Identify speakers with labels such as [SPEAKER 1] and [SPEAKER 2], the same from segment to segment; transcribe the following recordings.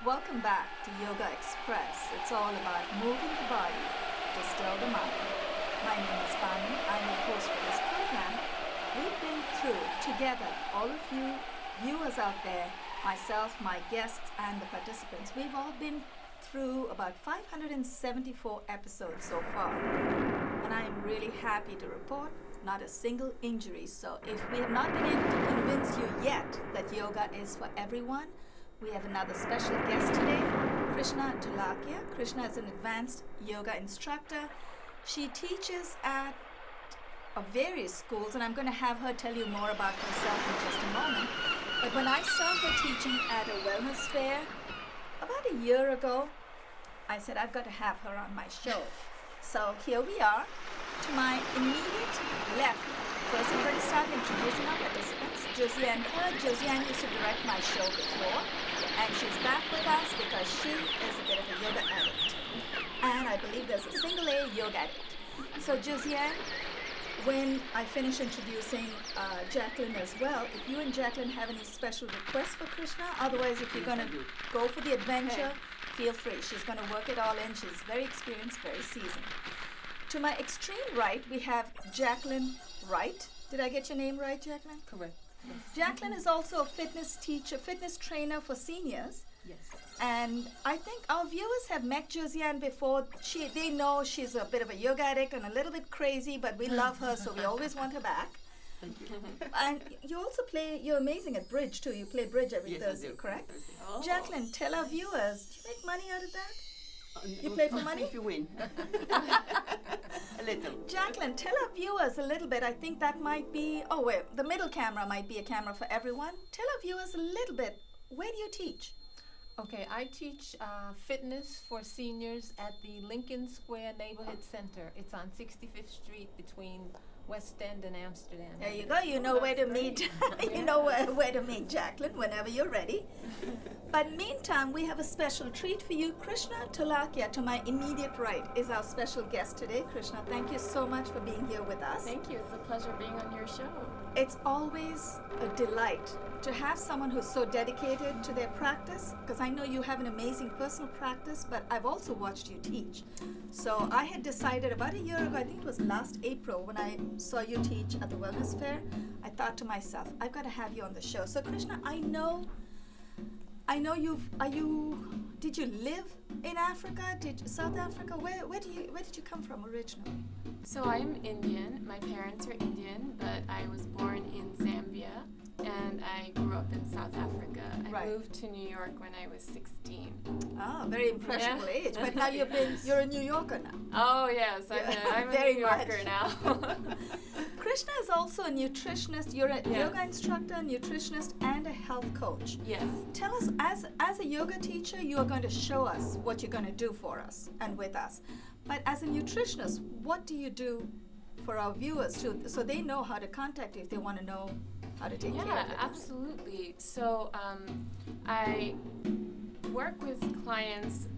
[SPEAKER 1] Welcome back to Yogaxpress. It's all about moving the body to still the mind. My name is Bani. I'm your host for this program. We've been through together, all of you viewers out there, myself, my guests, and the participants. We've all been through about 574 episodes so far. And I am really happy to report not a single injury. So if we have not been able to convince you yet that yoga is for everyone, we have another special guest today, Krishna Talakia. Krishna is an advanced yoga instructor. She teaches at various schools, and I'm going to have her tell you more about herself in just a moment. But when I saw her teaching at a wellness fair about a year ago, I said, I've got to have her on my show. So here we are. To my immediate left, first I'm going to start introducing our participants. Josiane used to direct my show before, and she's back with us because she is a bit of a yoga addict. And I believe there's a single A yoga addict. So Josiane, when I finish introducing Jacqueline as well, if you and Jacqueline have any special requests for Krishna, otherwise if you're going to go for the adventure, feel free. She's going to work it all in. She's very experienced, very seasoned. To my extreme right, we have Jacqueline Wright. Did I get your name right, Jacqueline?
[SPEAKER 2] Correct. Yes.
[SPEAKER 1] Jacqueline is also a fitness teacher, fitness trainer for seniors.
[SPEAKER 2] Yes.
[SPEAKER 1] And I think our viewers have met Josiane before. They know she's a bit of a yoga addict and a little bit crazy, but we love her, so we always want her back.
[SPEAKER 2] Thank you.
[SPEAKER 1] And you also you're amazing at bridge too. You play bridge every
[SPEAKER 2] Yes,
[SPEAKER 1] Thursday,
[SPEAKER 2] I do.
[SPEAKER 1] correct?
[SPEAKER 2] Oh.
[SPEAKER 1] Jacqueline, tell our viewers, do you make money out of that? You play for money?
[SPEAKER 2] If you win. A little.
[SPEAKER 1] Jacqueline, tell our viewers a little bit. I think that might be, the middle camera might be a camera for everyone. Tell our viewers a little bit, where do you teach?
[SPEAKER 3] Okay, I teach fitness for seniors at the Lincoln Square Neighborhood Center. It's on 65th Street between West End and Amsterdam.
[SPEAKER 1] There you go. You know where to meet. You know where to meet Jacqueline whenever you're ready. But meantime, we have a special treat for you. Krishna Talakia, to my immediate right, is our special guest today. Krishna, thank you so much for being here with us.
[SPEAKER 4] Thank you. It's a pleasure being on your show.
[SPEAKER 1] It's always a delight to have someone who's so dedicated to their practice, because I know you have an amazing personal practice, but I've also watched you teach. So I had decided about a year ago, I think it was last April, when I saw you teach at the wellness fair, I thought to myself, I've got to have you on the show. So Krishna, I know did you live in Africa? South Africa? Where did you come from originally?
[SPEAKER 4] So I'm Indian. My parents are Indian, but I was born in Zambia and I grew up in South Africa. I moved to New York when I was 16.
[SPEAKER 1] Oh, very impressionable age. But now you're a New Yorker now.
[SPEAKER 4] Oh yes, I'm a New Yorker now.
[SPEAKER 1] Krishna is also a nutritionist. You're a yoga instructor, nutritionist, and a health coach.
[SPEAKER 4] Yes.
[SPEAKER 1] Tell us, as a yoga teacher, you are going to show us what you're going to do for us and with us. But as a nutritionist, what do you do for our viewers too, so they know how to contact you if they want to know how to take care of it?
[SPEAKER 4] Yeah, absolutely. So I work with clients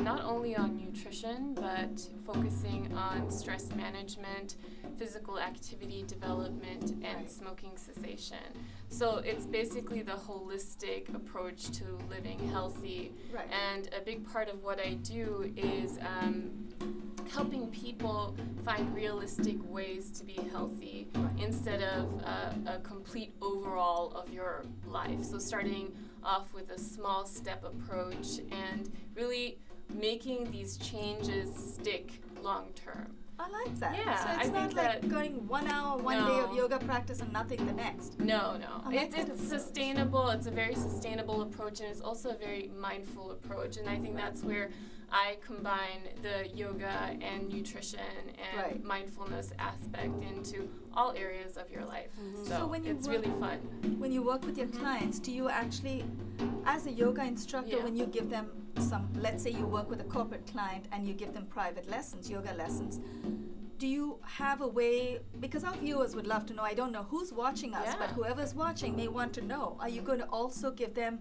[SPEAKER 4] not only on nutrition, but focusing on stress management, physical activity development, and smoking cessation. So it's basically the holistic approach to living healthy.
[SPEAKER 1] Right.
[SPEAKER 4] And a big part of what I do is helping people find realistic ways to be healthy instead of a complete overall of your life. So starting off with a small step approach and really making these changes stick long term.
[SPEAKER 1] I like that.
[SPEAKER 4] Yeah,
[SPEAKER 1] so
[SPEAKER 4] I
[SPEAKER 1] it's
[SPEAKER 4] think
[SPEAKER 1] not like going 1 hour, one day of yoga practice and nothing the next.
[SPEAKER 4] No.
[SPEAKER 1] I like that
[SPEAKER 4] It's
[SPEAKER 1] approach.
[SPEAKER 4] sustainable. It's a very sustainable approach, and it's also a very mindful approach. And I think that's where I combine the yoga and nutrition and mindfulness aspect into all areas of your life. So
[SPEAKER 1] when you
[SPEAKER 4] it's
[SPEAKER 1] work-
[SPEAKER 4] really fun.
[SPEAKER 1] When you work with your clients, do you actually, as a yoga instructor, when you give them let's say you work with a corporate client and you give them private lessons, yoga lessons, do you have a way, because our viewers would love to know, I don't know who's watching us, but whoever's watching may want to know, are you going to also give them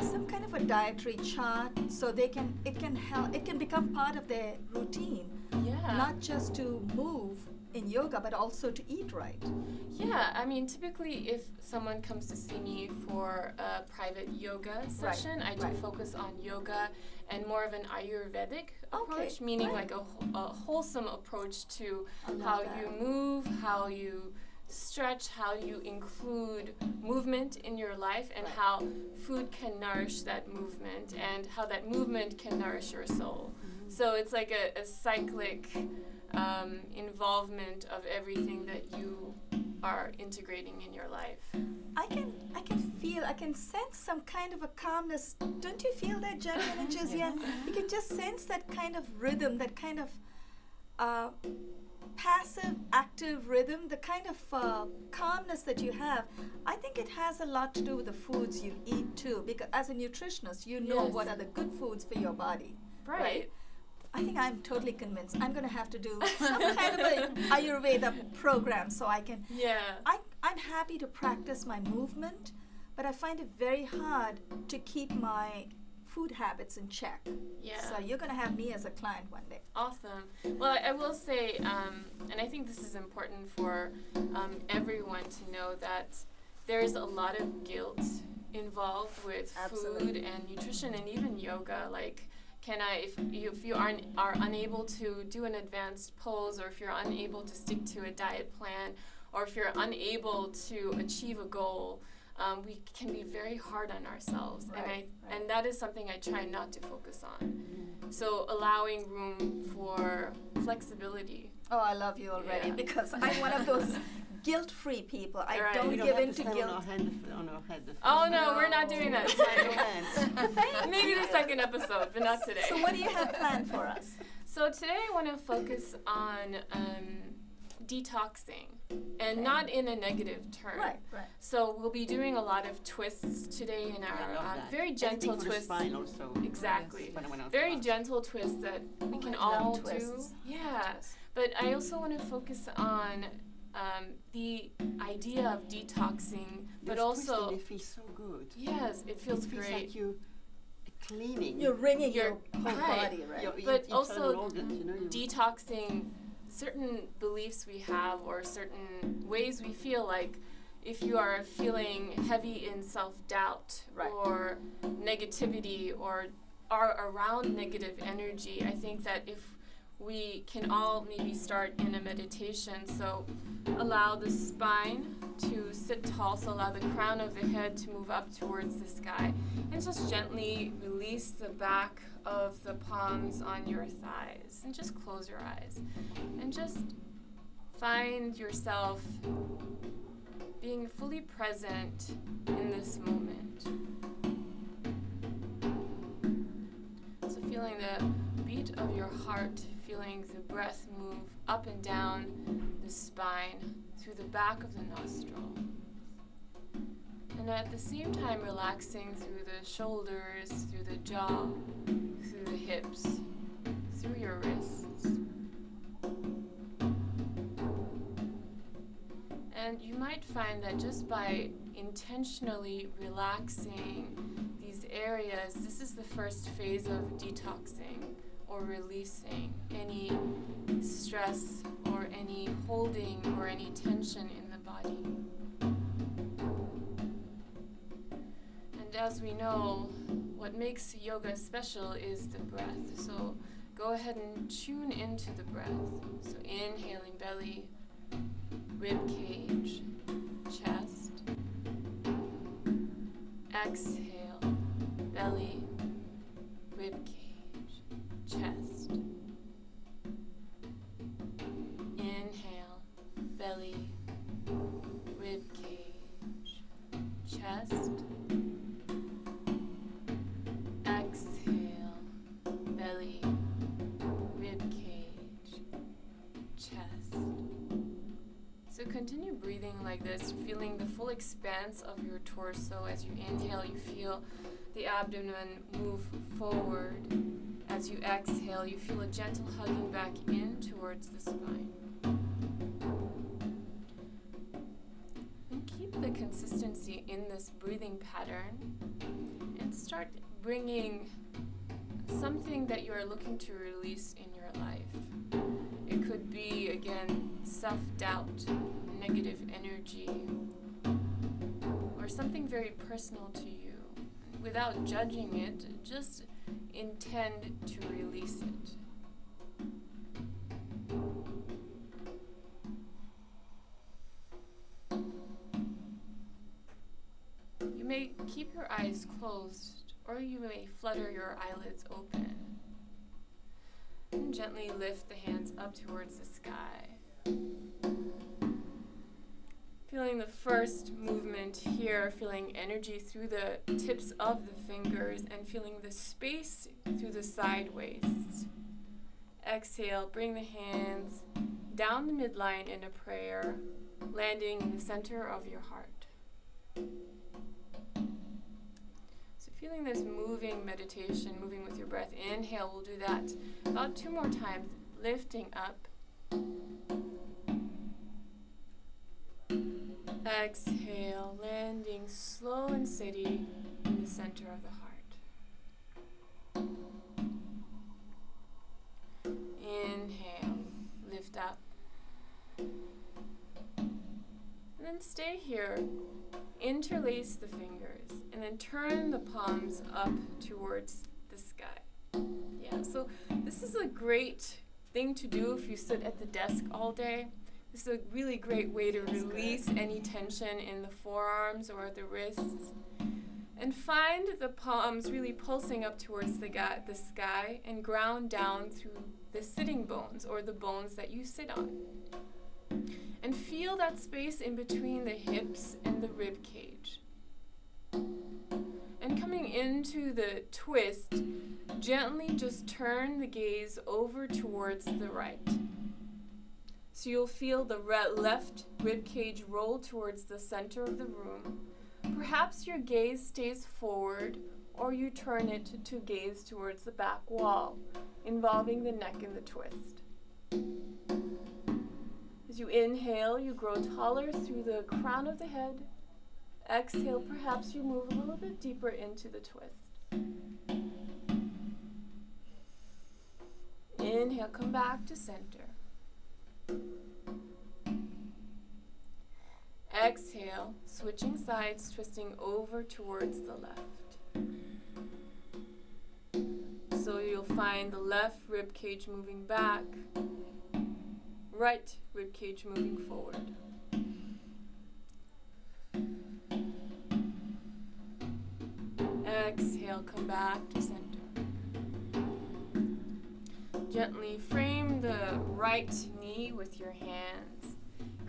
[SPEAKER 1] some kind of a dietary chart so it can become part of their routine,
[SPEAKER 4] Yeah.
[SPEAKER 1] not just to move in yoga, but also to eat right.
[SPEAKER 4] Yeah, I mean, typically if someone comes to see me for a private yoga session, I do
[SPEAKER 1] right.
[SPEAKER 4] focus on yoga and more of an Ayurvedic approach,
[SPEAKER 1] Okay,
[SPEAKER 4] meaning
[SPEAKER 1] right.
[SPEAKER 4] like a wholesome approach to
[SPEAKER 1] I love
[SPEAKER 4] how
[SPEAKER 1] that.
[SPEAKER 4] you move, how you stretch, how you include movement in your life, and
[SPEAKER 1] Right.
[SPEAKER 4] how food can nourish that movement, and how that movement can nourish your soul. So it's like a cyclic involvement of everything that you are integrating in your life.
[SPEAKER 1] I can feel, I can sense some kind of a calmness. Don't you feel that, Jacqueline and Josiane? You can just sense that kind of rhythm, that kind of passive, active rhythm, the kind of calmness that you have. I think it has a lot to do with the foods you eat too, because as a nutritionist, you know
[SPEAKER 4] Yes.
[SPEAKER 1] what are the good foods for your body.
[SPEAKER 4] Right.
[SPEAKER 1] I think I'm totally convinced. I'm going to have to do some kind of a Ayurveda program so I can.
[SPEAKER 4] Yeah.
[SPEAKER 1] I'm happy to practice my movement, but I find it very hard to keep my food habits in check.
[SPEAKER 4] Yeah.
[SPEAKER 1] So you're going to have me as a client one day.
[SPEAKER 4] Awesome. Well, I will say, and I think this is important for everyone to know, that there's a lot of guilt involved with
[SPEAKER 1] Absolutely.
[SPEAKER 4] food and nutrition and even yoga. Like, if you are unable to do an advanced pose, or if you're unable to stick to a diet plan, or if you're unable to achieve a goal, we can be very hard on ourselves.
[SPEAKER 1] Right,
[SPEAKER 4] And that is something I try not to focus on. So allowing room for flexibility.
[SPEAKER 1] Oh, I love you already
[SPEAKER 4] Yeah.
[SPEAKER 1] because I'm one of those guilt-free people. I
[SPEAKER 4] Right.
[SPEAKER 1] don't
[SPEAKER 2] We don't
[SPEAKER 1] give
[SPEAKER 2] have
[SPEAKER 1] in
[SPEAKER 2] to
[SPEAKER 1] to
[SPEAKER 2] stand
[SPEAKER 1] guilt.
[SPEAKER 2] on our head.
[SPEAKER 4] Oh no, we're not doing that
[SPEAKER 2] Your
[SPEAKER 4] today.
[SPEAKER 2] hands.
[SPEAKER 4] Maybe the second episode, but not today.
[SPEAKER 1] So what do you have planned for us?
[SPEAKER 4] So today I want to focus on detoxing, and
[SPEAKER 1] Okay.
[SPEAKER 4] not in a negative term.
[SPEAKER 1] Right.
[SPEAKER 4] So we'll be doing a lot of twists today in
[SPEAKER 2] I
[SPEAKER 4] our
[SPEAKER 2] love that.
[SPEAKER 4] very gentle
[SPEAKER 2] Anything for the
[SPEAKER 4] twists.
[SPEAKER 2] spine also.
[SPEAKER 4] Exactly.
[SPEAKER 2] When I went out
[SPEAKER 4] Very
[SPEAKER 2] to lunch.
[SPEAKER 4] gentle twists that we
[SPEAKER 1] Oh,
[SPEAKER 4] can
[SPEAKER 1] I love
[SPEAKER 4] all
[SPEAKER 1] twists.
[SPEAKER 4] do. Yeah. But I also want to focus on the idea of detoxing, but
[SPEAKER 2] Those
[SPEAKER 4] also,
[SPEAKER 2] twisting, they feel so good.
[SPEAKER 4] yes, it feels
[SPEAKER 2] It feels
[SPEAKER 4] great.
[SPEAKER 2] like you cleaning
[SPEAKER 1] You're wringing your
[SPEAKER 4] You're-
[SPEAKER 1] whole
[SPEAKER 4] right.
[SPEAKER 1] body, right?
[SPEAKER 2] your
[SPEAKER 4] But
[SPEAKER 2] internal
[SPEAKER 4] also
[SPEAKER 2] organs, you know. You
[SPEAKER 4] Detoxing certain beliefs we have, or certain ways we feel. Like if you are feeling heavy in self-doubt,
[SPEAKER 1] Right.
[SPEAKER 4] or negativity, or are around negative energy, I think that if we can all maybe start in a meditation. So allow the spine to sit tall, so allow the crown of the head to move up towards the sky, and just gently release the back of the palms on your thighs, and just close your eyes and just find yourself being fully present in this moment. So feeling the beat of your heart, feeling the breath move up and down the spine through the back of the nostril. And at the same time relaxing through the shoulders, through the jaw, through the hips, through your wrists. And you might find that just by intentionally relaxing these areas, this is the first phase of detoxing, or releasing any stress or any holding or any tension in the body. And as we know, what makes yoga special is the breath. So go ahead and tune into the breath. So inhaling belly, rib cage, chest. Exhale, belly, rib cage, chest. Inhale, belly, rib cage, chest. Exhale, belly, rib cage, chest. So continue breathing like this, feeling the full expanse of your torso. As you inhale, you feel the abdomen move forward. As you exhale, you feel a gentle hugging back in towards the spine. And keep the consistency in this breathing pattern, and start bringing something that you are looking to release in your life. It could be, again, self-doubt, negative energy, or something very personal to you. Without judging it, just intend to release it. You may keep your eyes closed, or you may flutter your eyelids open. And gently lift the hands up towards the sky. Feeling the first movement here, feeling energy through the tips of the fingers and feeling the space through the side waists. Exhale, bring the hands down the midline in a prayer, landing in the center of your heart. So feeling this moving meditation, moving with your breath. Inhale, we'll do that about 2 more times, lifting up. Exhale, landing slow and steady in the center of the heart. Inhale, lift up. And then stay here. Interlace the fingers and then turn the palms up towards the sky. Yeah, so this is a great thing to do if you sit at the desk all day. This is a really great way to release any tension in the forearms or the wrists. And find the palms really pulsing up towards the sky and ground down through the sitting bones or the bones that you sit on. And feel that space in between the hips and the rib cage. And coming into the twist, gently just turn the gaze over towards the right. So you'll feel the left rib cage roll towards the center of the room. Perhaps your gaze stays forward, or you turn it to gaze towards the back wall, involving the neck in the twist. As you inhale, you grow taller through the crown of the head. Exhale, perhaps you move a little bit deeper into the twist. Inhale, come back to center. Exhale, switching sides, twisting over towards the left. So you'll find the left rib cage moving back, right rib cage moving forward. Exhale, come back to center. Gently frame the right knee with your hands.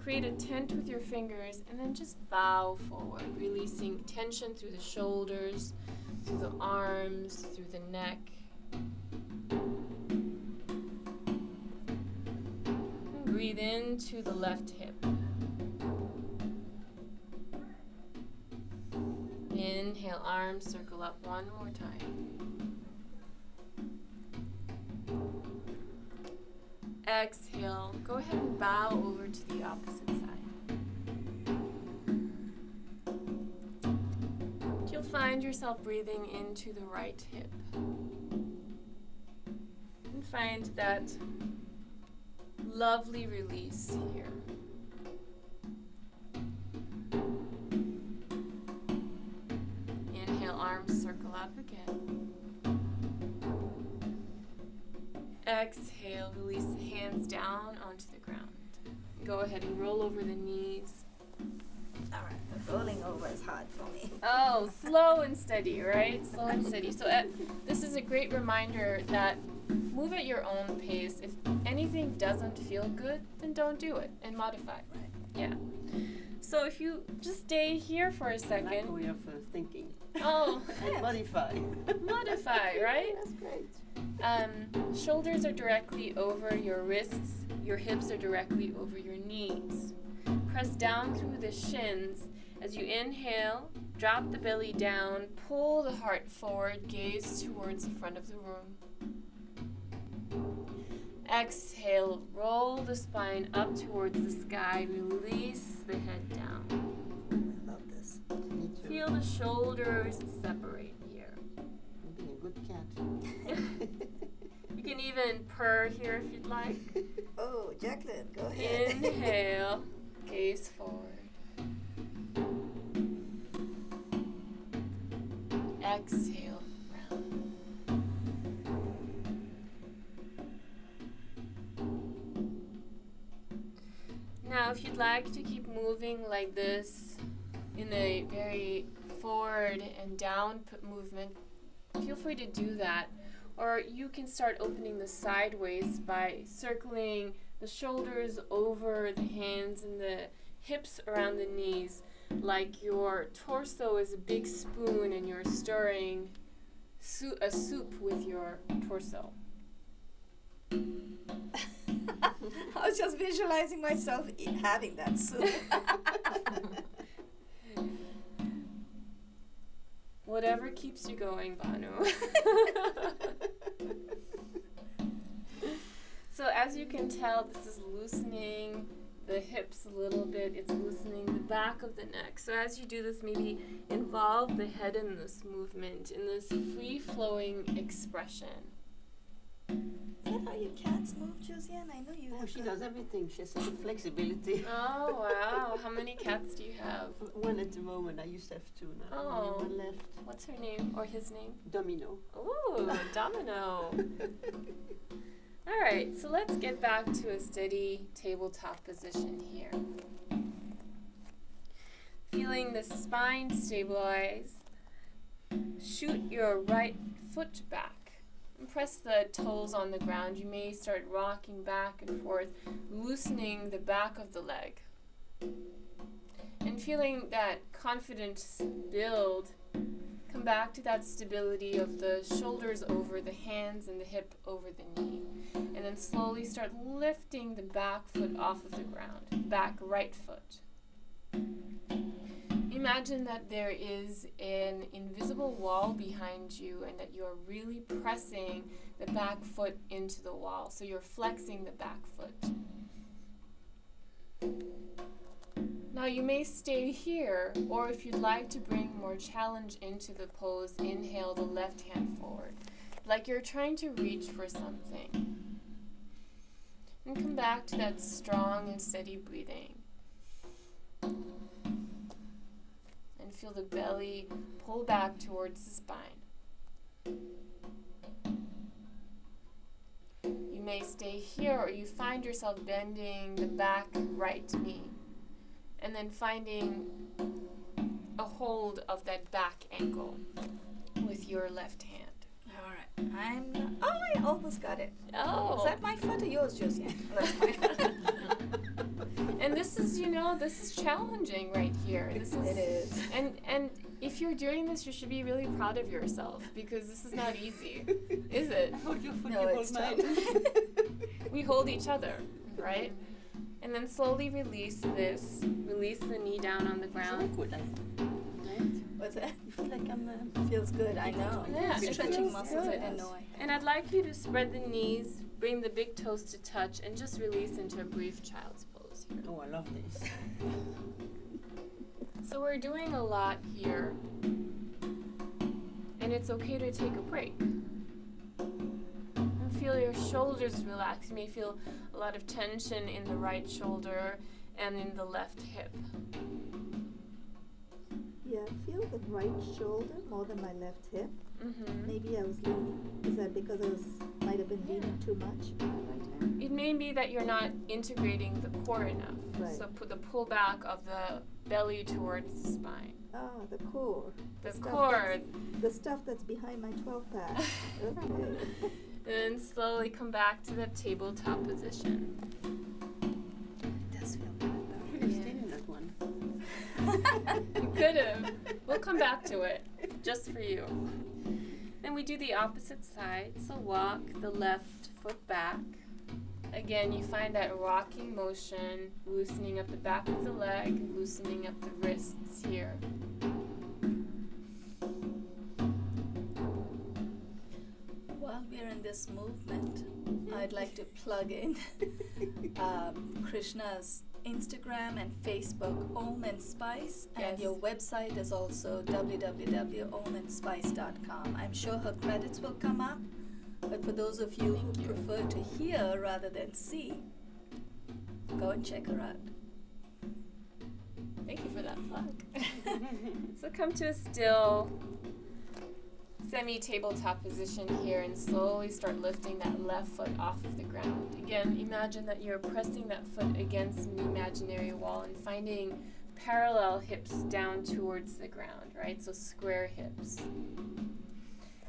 [SPEAKER 4] Create a tent with your fingers and then just bow forward, releasing tension through the shoulders, through the arms, through the neck. And breathe into the left hip. Inhale, arms circle up one more time. Exhale, go ahead and bow over to the opposite side. You'll find yourself breathing into the right hip. And find that lovely release here. Inhale, arms circle up again. Exhale, release the hands down onto the ground. Go ahead and roll over the knees.
[SPEAKER 1] All right, the rolling over is hard for me.
[SPEAKER 4] Oh, slow and steady, right? Slow and steady. So this is a great reminder that move at your own pace. If anything doesn't feel good, then don't do it and modify.
[SPEAKER 1] Right.
[SPEAKER 4] Yeah. So if you just stay here for a
[SPEAKER 2] Like
[SPEAKER 4] second.
[SPEAKER 2] way of thinking.
[SPEAKER 4] Oh,
[SPEAKER 2] And modify.
[SPEAKER 4] modify, right?
[SPEAKER 2] That's great.
[SPEAKER 4] Shoulders are directly over your wrists. Your hips are directly over your knees. Press down through the shins. As you inhale, drop the belly down, pull the heart forward, gaze towards the front of the room. Exhale, roll the spine up towards the sky, release the head down.
[SPEAKER 1] I love this.
[SPEAKER 2] Me too.
[SPEAKER 4] Feel the shoulders separate here.
[SPEAKER 2] You're being a good cat.
[SPEAKER 4] You can even even purr here if you'd like.
[SPEAKER 1] Oh, Jacqueline, go ahead.
[SPEAKER 4] Inhale, gaze forward. Exhale, round. Now, if you'd like to keep moving like this in a very forward and down movement, feel free to do that. Or you can start opening the sideways by circling the shoulders over the hands and the hips around the knees, like your torso is a big spoon and you're stirring a soup with your torso.
[SPEAKER 1] I was just visualizing myself having that soup.
[SPEAKER 4] Whatever keeps you going, Banu. So as you can tell, this is loosening the hips a little bit. It's loosening the back of the neck. So as you do this, maybe involve the head in this movement, in this free-flowing expression.
[SPEAKER 1] Is that how your cats move, Josiane? I know you
[SPEAKER 2] Oh,
[SPEAKER 1] have
[SPEAKER 2] she
[SPEAKER 1] got-
[SPEAKER 2] does everything. She has such a flexibility.
[SPEAKER 4] Oh, wow. How many cats do you have?
[SPEAKER 2] One at the moment. I used to have two now.
[SPEAKER 4] Oh.
[SPEAKER 2] Only one left.
[SPEAKER 4] What's her name or his name?
[SPEAKER 2] Domino.
[SPEAKER 4] Ooh, Domino. All right, so let's get back to a steady tabletop position here. Feeling the spine stabilize, shoot your right foot back and press the toes on the ground. You may start rocking back and forth, loosening the back of the leg. And feeling that confidence build, come back to that stability of the shoulders over the hands and the hip over the knee. And then slowly start lifting the back foot off of the ground, back right foot. Imagine that there is an invisible wall behind you and that you're really pressing the back foot into the wall. So you're flexing the back foot. Now you may stay here, or if you'd like to bring more challenge into the pose, inhale the left hand forward, like you're trying to reach for something. And come back to that strong and steady breathing. And feel the belly pull back towards the spine. You may stay here, or you find yourself bending the back right knee. And then finding a hold of that back ankle with your left hand.
[SPEAKER 1] All right. I almost got it.
[SPEAKER 4] Oh.
[SPEAKER 1] Is that my foot or yours, Josiane? That's mine.
[SPEAKER 4] And this is, this is challenging right here. This is,
[SPEAKER 1] It is.
[SPEAKER 4] And if you're doing this, you should be really proud of yourself because this is not easy, is it?
[SPEAKER 2] Hold your foot,
[SPEAKER 1] No,
[SPEAKER 2] you
[SPEAKER 1] it's
[SPEAKER 2] hold
[SPEAKER 1] tough.
[SPEAKER 2] mine.
[SPEAKER 4] We hold each other, right? And then slowly release this. Release the knee down on the ground.
[SPEAKER 2] Awkward, I think. Right?
[SPEAKER 1] What's that?
[SPEAKER 2] You feel like I'm
[SPEAKER 1] Feels good, I know.
[SPEAKER 4] Yeah, it
[SPEAKER 1] Stretching
[SPEAKER 4] feels
[SPEAKER 1] muscles, I
[SPEAKER 4] good.
[SPEAKER 1] didn't know I had.
[SPEAKER 4] And I'd like you to spread the knees, bring the big toes to touch, and just release into a brief child's pose here.
[SPEAKER 2] Oh, I love this.
[SPEAKER 4] So we're doing a lot here, and it's okay to take a break. And feel your shoulders relax. You may feel a lot of tension in the right shoulder and in the left hip.
[SPEAKER 1] Yeah, I feel the right shoulder more than my left hip.
[SPEAKER 4] Mm-hmm.
[SPEAKER 1] Maybe I was leaning. Is that because I might have been leaning too much on my right hand?
[SPEAKER 4] It may be that you're not integrating the core enough.
[SPEAKER 1] Right.
[SPEAKER 4] So put the pull back of the belly towards the spine.
[SPEAKER 1] Ah, the core.
[SPEAKER 4] The
[SPEAKER 1] stuff
[SPEAKER 4] core.
[SPEAKER 1] that's- The stuff that's behind my 12 pack. Okay.
[SPEAKER 4] And then slowly come back to the tabletop position.
[SPEAKER 1] It does feel good
[SPEAKER 2] I
[SPEAKER 1] though.
[SPEAKER 2] could have
[SPEAKER 4] Yeah.
[SPEAKER 2] stayed in that one.
[SPEAKER 4] You could have. We'll come back to it, just for you. Then we do the opposite side. So walk the left foot back. Again, you find that rocking motion, loosening up the back of the leg, loosening up the wrists here.
[SPEAKER 1] While we're in this movement, I'd like to plug in Krishna's Instagram and Facebook, Om and Spice, and
[SPEAKER 4] Yes.
[SPEAKER 1] your website is also www.omandspice.com. I'm sure her credits will come up, But for those of you who
[SPEAKER 4] Thank you.
[SPEAKER 1] prefer to hear rather than see, go and check her out.
[SPEAKER 4] Thank you for that plug. So come to a still semi-tabletop position here and slowly start lifting that left foot off of the ground. Again, imagine that you're pressing that foot against an imaginary wall and finding parallel hips down towards the ground, right? So square hips.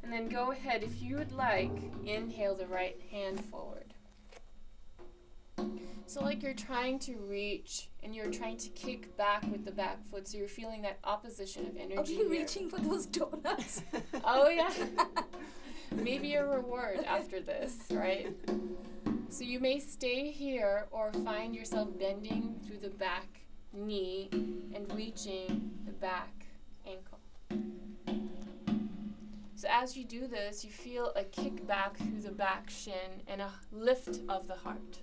[SPEAKER 4] And then go ahead, if you would like, inhale the right hand forward. So like you're trying to reach and you're trying to kick back with the back foot, so you're feeling that opposition of energy.
[SPEAKER 1] Are we
[SPEAKER 4] here.
[SPEAKER 1] reaching for those donuts?
[SPEAKER 4] Oh yeah. Maybe a reward after this, right? So you may stay here or find yourself bending through the back knee and reaching the back ankle. So as you do this, you feel a kick back through the back shin and a lift of the heart.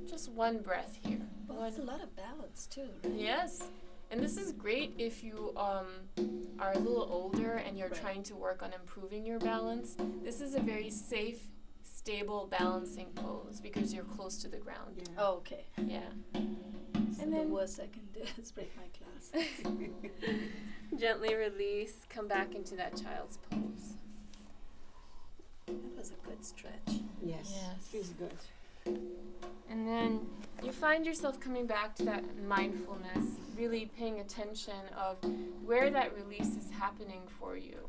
[SPEAKER 4] Just one breath here.
[SPEAKER 1] Well, it's a lot of balance too, right?
[SPEAKER 4] Yes. And this is great if you are a little older and you're
[SPEAKER 1] Right.
[SPEAKER 4] trying to work on improving your balance. This is a very safe, stable balancing pose because you're close to the ground.
[SPEAKER 2] Yeah.
[SPEAKER 1] Oh, okay.
[SPEAKER 4] Yeah.
[SPEAKER 1] So
[SPEAKER 4] And
[SPEAKER 1] the
[SPEAKER 4] then
[SPEAKER 1] worst I can do is break my class.
[SPEAKER 4] gently release, come back into that child's pose.
[SPEAKER 1] That was a good stretch.
[SPEAKER 2] Yes.
[SPEAKER 4] Yes.
[SPEAKER 2] Feels good.
[SPEAKER 4] And then you find yourself coming back to that mindfulness, really paying attention of where that release is happening for you.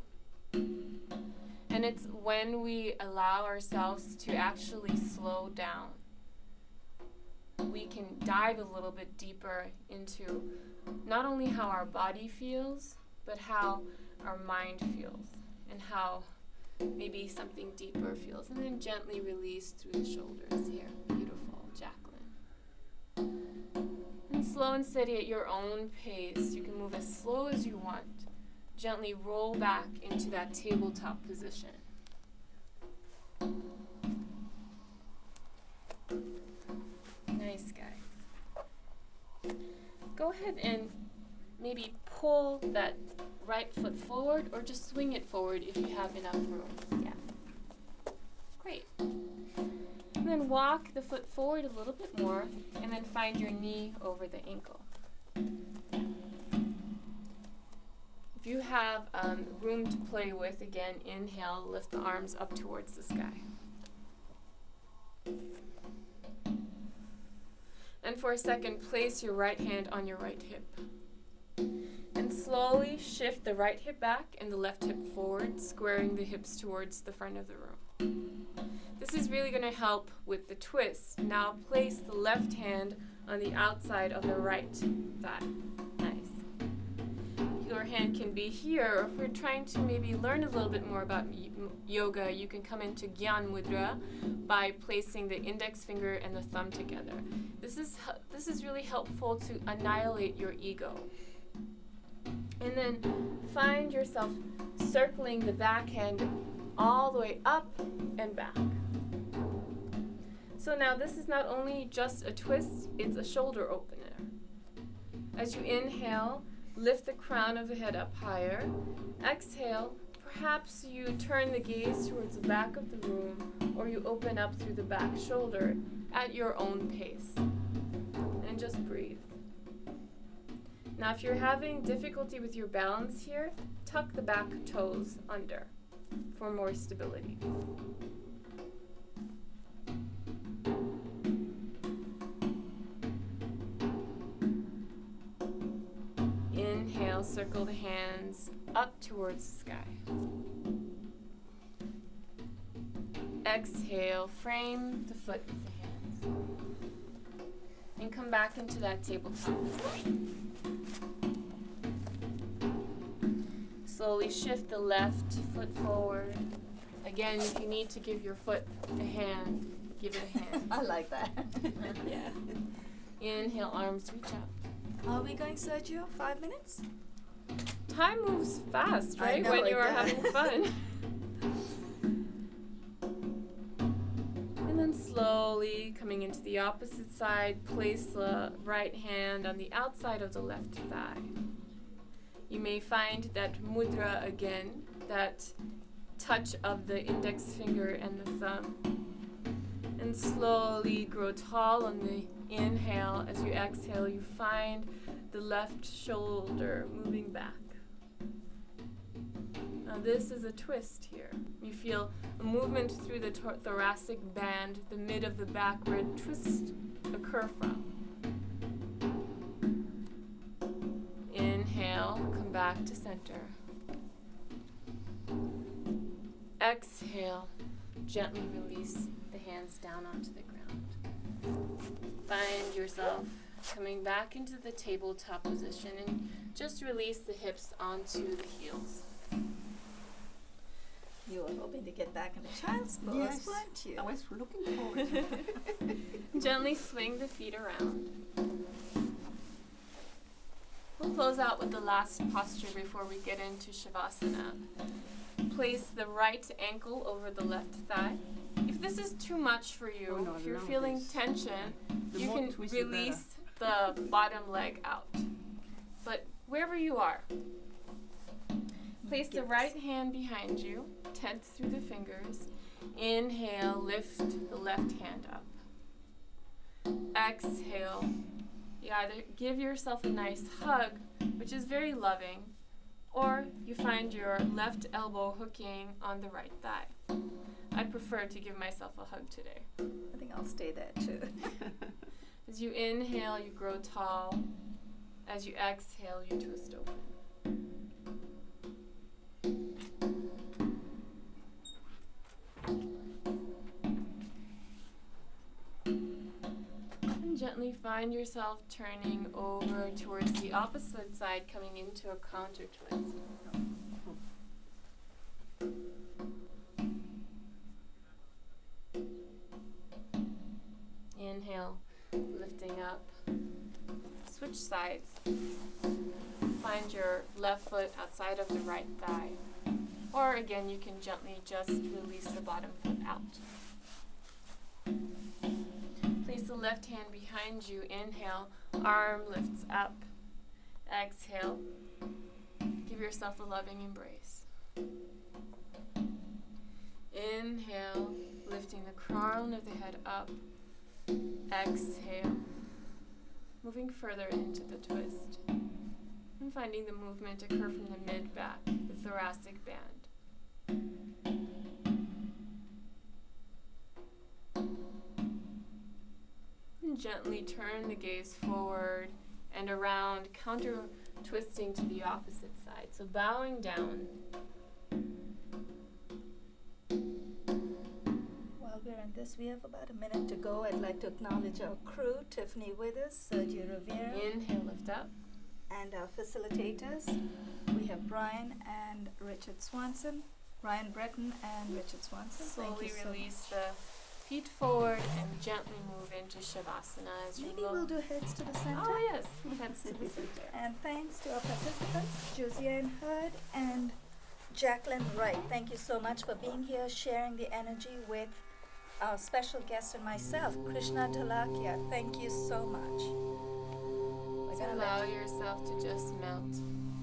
[SPEAKER 4] And it's when we allow ourselves to actually slow down, we can dive a little bit deeper into not only how our body feels, but how our mind feels and how maybe something deeper feels. And then gently release through the shoulders here. Beautiful, Jacqueline. And slow and steady at your own pace. You can move as slow as you want. Gently roll back into that tabletop position. Nice, guys. Go ahead and maybe pull that right foot forward or just swing it forward if you have enough room. Yeah. Great. And then walk the foot forward a little bit more and then find your knee over the ankle. If you have room to play with, again, inhale, lift the arms up towards the sky. And for a second, place your right hand on your right hip. And slowly shift the right hip back and the left hip forward, squaring the hips towards the front of the room. This is really going to help with the twist. Now place the left hand on the outside of the right thigh. Nice. Your hand can be here, or if we're trying to maybe learn a little bit more about yoga, you can come into Gyan Mudra by placing the index finger and the thumb together. This is really helpful to annihilate your ego. And then find yourself circling the back hand all the way up and back. So now this is not only just a twist, it's a shoulder opener. As you inhale, lift the crown of the head up higher. Exhale, perhaps you turn the gaze towards the back of the room, or you open up through the back shoulder at your own pace. And just breathe. Now if you're having difficulty with your balance here, tuck the back toes under for more stability. Inhale, circle the hands up towards the sky. Exhale, frame the foot with the hands. And come back into that tabletop position. Slowly shift the left foot forward. Again, if you need to give your foot a hand, give it a hand.
[SPEAKER 1] I like that.
[SPEAKER 4] Yeah. Inhale, arms reach up.
[SPEAKER 1] Are we going, Sergio? 5 minutes?
[SPEAKER 4] Time moves fast,
[SPEAKER 1] I
[SPEAKER 4] right?
[SPEAKER 1] know
[SPEAKER 4] When
[SPEAKER 1] it
[SPEAKER 4] you are
[SPEAKER 1] does.
[SPEAKER 4] having fun. And then slowly coming into the opposite side, place the right hand on the outside of the left thigh. You may find that mudra again, that touch of the index finger and the thumb. And slowly grow tall on the inhale. As you exhale, you find the left shoulder moving back. Now this is a twist here. You feel a movement through the thoracic band, the mid of the back where a twist occur from. Inhale, come back to center. Exhale, gently release the hands down onto the ground. Find yourself coming back into the tabletop position and just release the hips onto the heels.
[SPEAKER 1] You were hoping to get back in the child's pose,
[SPEAKER 2] Yes.
[SPEAKER 1] weren't you?
[SPEAKER 2] I was looking forward to it.
[SPEAKER 4] Gently swing the feet around. We'll close out with the last posture before we get into Shavasana. Place the right ankle over the left thigh. If this is too much for you,
[SPEAKER 2] Oh, no,
[SPEAKER 4] if you're
[SPEAKER 2] no,
[SPEAKER 4] feeling
[SPEAKER 2] this.
[SPEAKER 4] tension,
[SPEAKER 2] The
[SPEAKER 4] you
[SPEAKER 2] more
[SPEAKER 4] can
[SPEAKER 2] twist, the
[SPEAKER 4] release the bottom leg out. But wherever you are, place the
[SPEAKER 1] Yes.
[SPEAKER 4] right hand behind you, tense through the fingers. Inhale, lift the left hand up. Exhale, you either give yourself a nice hug, which is very loving, or you find your left elbow hooking on the right thigh. I prefer to give myself a hug today.
[SPEAKER 1] I think I'll stay there too.
[SPEAKER 4] As you inhale, you grow tall. As you exhale, you twist open. And gently find yourself turning over towards the opposite side, coming into a counter twist. Inhale, lifting up. Switch sides. Find your left foot outside of the right thigh. Or again, you can gently just release the bottom foot out. Place the left hand behind you. Inhale, arm lifts up. Exhale, give yourself a loving embrace. Inhale, lifting the crown of the head up. Exhale, moving further into the twist. And finding the movement occur from the mid-back, the thoracic band. And gently turn the gaze forward and around, counter twisting to the opposite side. So bowing down.
[SPEAKER 1] While we're in this, we have about a minute to go. I'd like to acknowledge our crew, Tiffany Withers, Sergio Rivera,
[SPEAKER 4] Inhale, lift up.
[SPEAKER 1] and our facilitators. We have Brian and Richard Swanson, Brian Breton and Richard Swanson. Thank
[SPEAKER 4] Slowly
[SPEAKER 1] you so
[SPEAKER 4] release the feet forward and gently move into Shavasana as you
[SPEAKER 1] Maybe
[SPEAKER 4] look.
[SPEAKER 1] we'll do heads to the center.
[SPEAKER 4] Oh yes, heads to the center.
[SPEAKER 1] And thanks to our participants, Josiane Hurd and Jacqueline Wright. Thank you so much for being here, sharing the energy with our special guest and myself, Krishna Talakia. Thank you so much. We're
[SPEAKER 4] So
[SPEAKER 1] gonna
[SPEAKER 4] allow
[SPEAKER 1] let
[SPEAKER 4] yourself to just melt